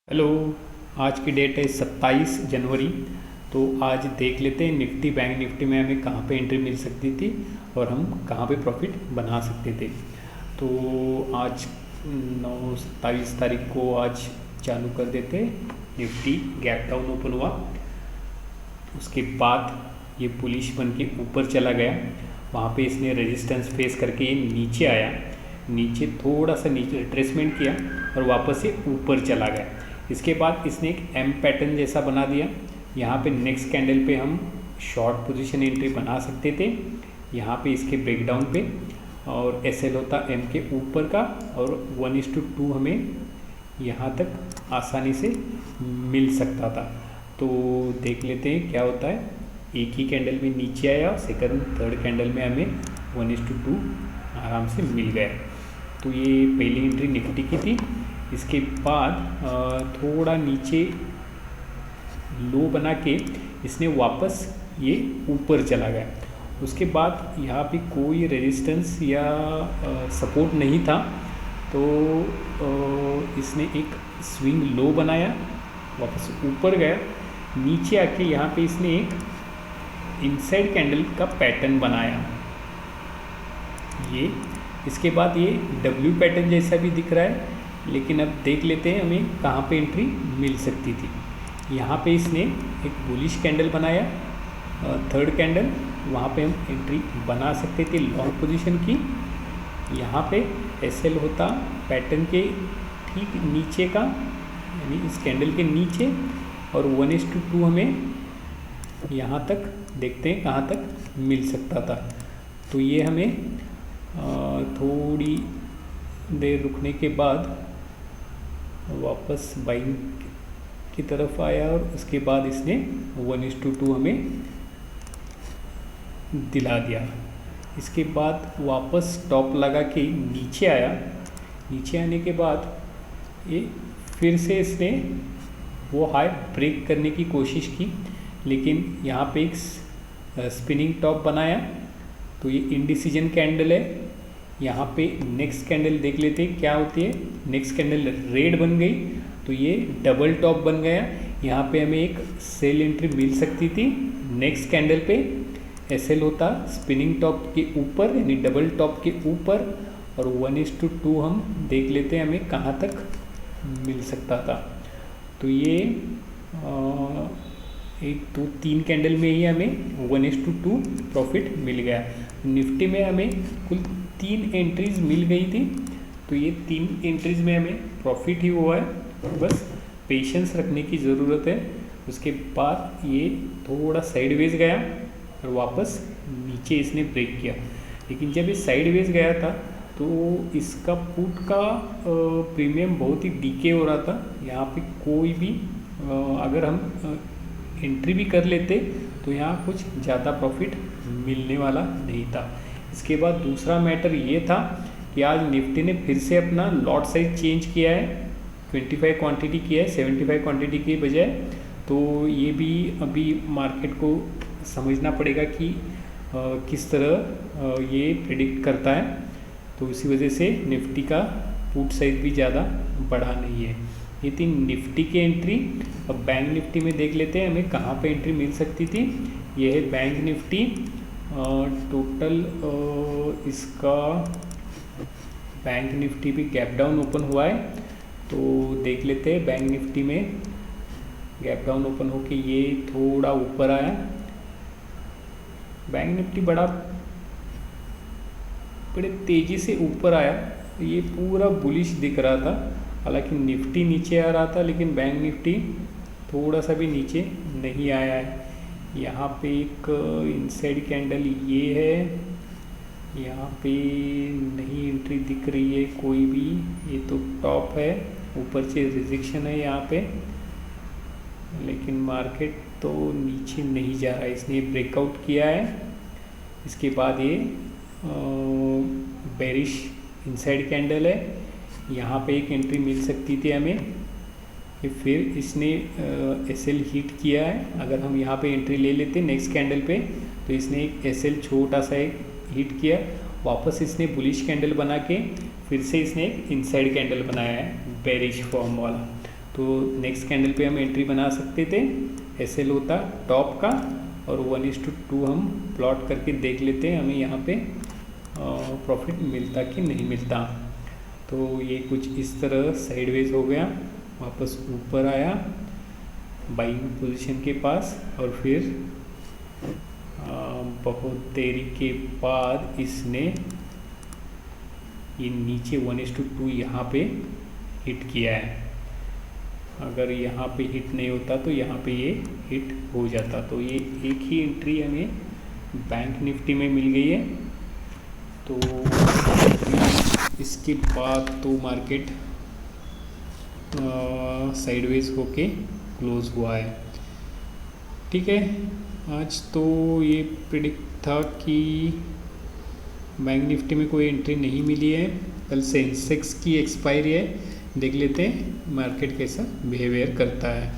Hello. आज की date है 27 जनवरी। तो आज देख लेते हैं निफ्टी बैंक निफ्टी में हमें कहाँ पे एंट्री मिल सकती थी और हम कहाँ पे प्रॉफिट बना सकते थे। तो आज 27 तारीख को आज चालू कर देते। निफ्टी गैप डाउन ओपन हुआ, उसके बाद ये बुलिश बन के ऊपर चला गया। वहाँ पे इसने रेजिस्टेंस फेस करके ये नीचे आया, नीचे थोड़ा सा नीचे रिट्रेसमेंट किया और वापस ये ऊपर चला गया। इसके बाद इसने एक एम पैटर्न जैसा बना दिया। यहाँ पे नेक्स्ट कैंडल पे हम शॉर्ट पोजीशन एंट्री बना सकते थे, यहाँ पे इसके ब्रेकडाउन पे, और एसएल होता एम के ऊपर का, और 1:2 हमें यहाँ तक आसानी से मिल सकता था। तो देख लेते हैं क्या होता है। एक ही कैंडल में नीचे आया, सेकंड थर्ड कैंडल में हमें 1:2 आराम से मिल गया। तो ये पहली एंट्री निफ्टी की थी। इसके बाद थोड़ा नीचे लो बना के इसने वापस ये ऊपर चला गया। उसके बाद यहाँ पे कोई रेजिस्टेंस या सपोर्ट नहीं था, तो इसने एक स्विंग लो बनाया, वापस ऊपर गया, नीचे आके यहाँ पे इसने एक इनसाइड कैंडल का पैटर्न बनाया ये। इसके बाद ये डब्ल्यू पैटर्न जैसा भी दिख रहा है, लेकिन अब देख लेते हैं हमें कहाँ पे एंट्री मिल सकती थी। यहाँ पे इसने एक बुलिश कैंडल बनाया, थर्ड कैंडल, वहाँ पे हम एंट्री बना सकते थे लॉन्ग पोजीशन की। यहाँ पे एसएल होता पैटर्न के ठीक नीचे का, यानी इस कैंडल के नीचे, और 1:2 हमें यहाँ तक देखते हैं कहाँ तक मिल सकता था। तो ये हमें थोड़ी देर रुकने के बाद वापस बाइंग की तरफ आया, और उसके बाद इसने 1:2 हमें दिला दिया। इसके बाद वापस टॉप लगा के नीचे आया। नीचे आने के बाद ये फिर से इसने वो हाई ब्रेक करने की कोशिश की, लेकिन यहाँ पे एक स्पिनिंग टॉप बनाया। तो ये इंडिसीजन कैंडल है। यहाँ पे नेक्स्ट कैंडल देख लेते हैं क्या होती है। नेक्स्ट कैंडल रेड बन गई, तो ये डबल टॉप बन गया। यहाँ पे हमें एक सेल एंट्री मिल सकती थी। नेक्स्ट कैंडल पे एसएल होता स्पिनिंग टॉप के ऊपर, यानी डबल टॉप के ऊपर, और 1:2 हम देख लेते हैं हमें कहाँ तक मिल सकता था। तो ये 1 2 3 कैंडल में ही हमें 1:2 प्रॉफिट मिल गया। निफ्टी में हमें कुल 3 एंट्रीज मिल गई थी। तो ये 3 एंट्रीज में हमें प्रॉफिट ही हुआ है, बस पेशेंस रखने की ज़रूरत है। उसके बाद ये थोड़ा साइडवेज गया और वापस नीचे इसने ब्रेक किया। लेकिन जब ये साइडवेज गया था तो इसका पुट का प्रीमियम बहुत ही डीके हो रहा था। यहाँ पे कोई भी अगर हम एंट्री भी कर लेते तो यहाँ कुछ ज़्यादा प्रॉफिट मिलने वाला नहीं था। इसके बाद दूसरा मैटर ये था कि आज निफ्टी ने फिर से अपना लॉट साइज चेंज किया है, 25 क्वांटिटी किया है 75 क्वांटिटी के बजाय। तो ये भी अभी मार्केट को समझना पड़ेगा कि किस तरह ये प्रेडिक्ट करता है। तो इसी वजह से निफ्टी का पुट साइज भी ज़्यादा बढ़ा नहीं है। ये थी निफ्टी की एंट्री। अब बैंक निफ्टी में देख लेते हैं हमें कहाँ पे एंट्री मिल सकती थी। ये है बैंक निफ्टी। टोटल इसका बैंक निफ्टी भी गैप डाउन ओपन हुआ है। तो देख लेते हैं बैंक निफ्टी में गैप डाउन ओपन होके ये थोड़ा ऊपर आया। बैंक निफ्टी बड़े तेज़ी से ऊपर आया। ये पूरा बुलिश दिख रहा था, हालांकि निफ्टी नीचे आ रहा था, लेकिन बैंक निफ्टी थोड़ा सा भी नीचे नहीं आया है। यहाँ पे एक इनसाइड कैंडल ये है, यहाँ पे नहीं एंट्री दिख रही है कोई भी। ये तो टॉप है, ऊपर से रिजेक्शन है यहाँ पे, लेकिन मार्केट तो नीचे नहीं जा रहा है। इसने ब्रेकआउट किया है। इसके बाद ये बेरिश इनसाइड कैंडल है, यहाँ पे एक एंट्री मिल सकती थी हमें। ये फिर इसने एसएल हिट किया है। अगर हम यहाँ पे एंट्री ले लेते नेक्स्ट कैंडल पे, तो इसने एक एसएल छोटा सा एक हिट किया। वापस इसने बुलिश कैंडल बना के फिर से इसने एक इनसाइड कैंडल बनाया है बेरिश फॉर्म वाला। तो नेक्स्ट कैंडल पे हम एंट्री बना सकते थे, एसएल होता टॉप का, और 1:2 हम प्लॉट करके देख लेते हैं हमें यहाँ पे प्रॉफिट मिलता कि नहीं मिलता। तो ये कुछ इस तरह साइडवेज हो गया, वापस ऊपर आया बाइंग पोजीशन के पास, और फिर बहुत देरी के बाद इसने ये नीचे 1:2 यहाँ पे हिट किया है। अगर यहाँ पे हिट नहीं होता तो यहाँ पे ये हिट हो जाता। तो ये एक ही एंट्री हमें बैंक निफ्टी में मिल गई है। तो इसके बाद तो मार्केट साइडवेज होके क्लोज हुआ है। ठीक है, आज तो ये प्रिडिक्ट था कि बैंक निफ्टी में कोई एंट्री नहीं मिली है। कल सेंसेक्स की एक्सपायरी है, देख लेते हैं मार्केट कैसा बिहेवियर करता है।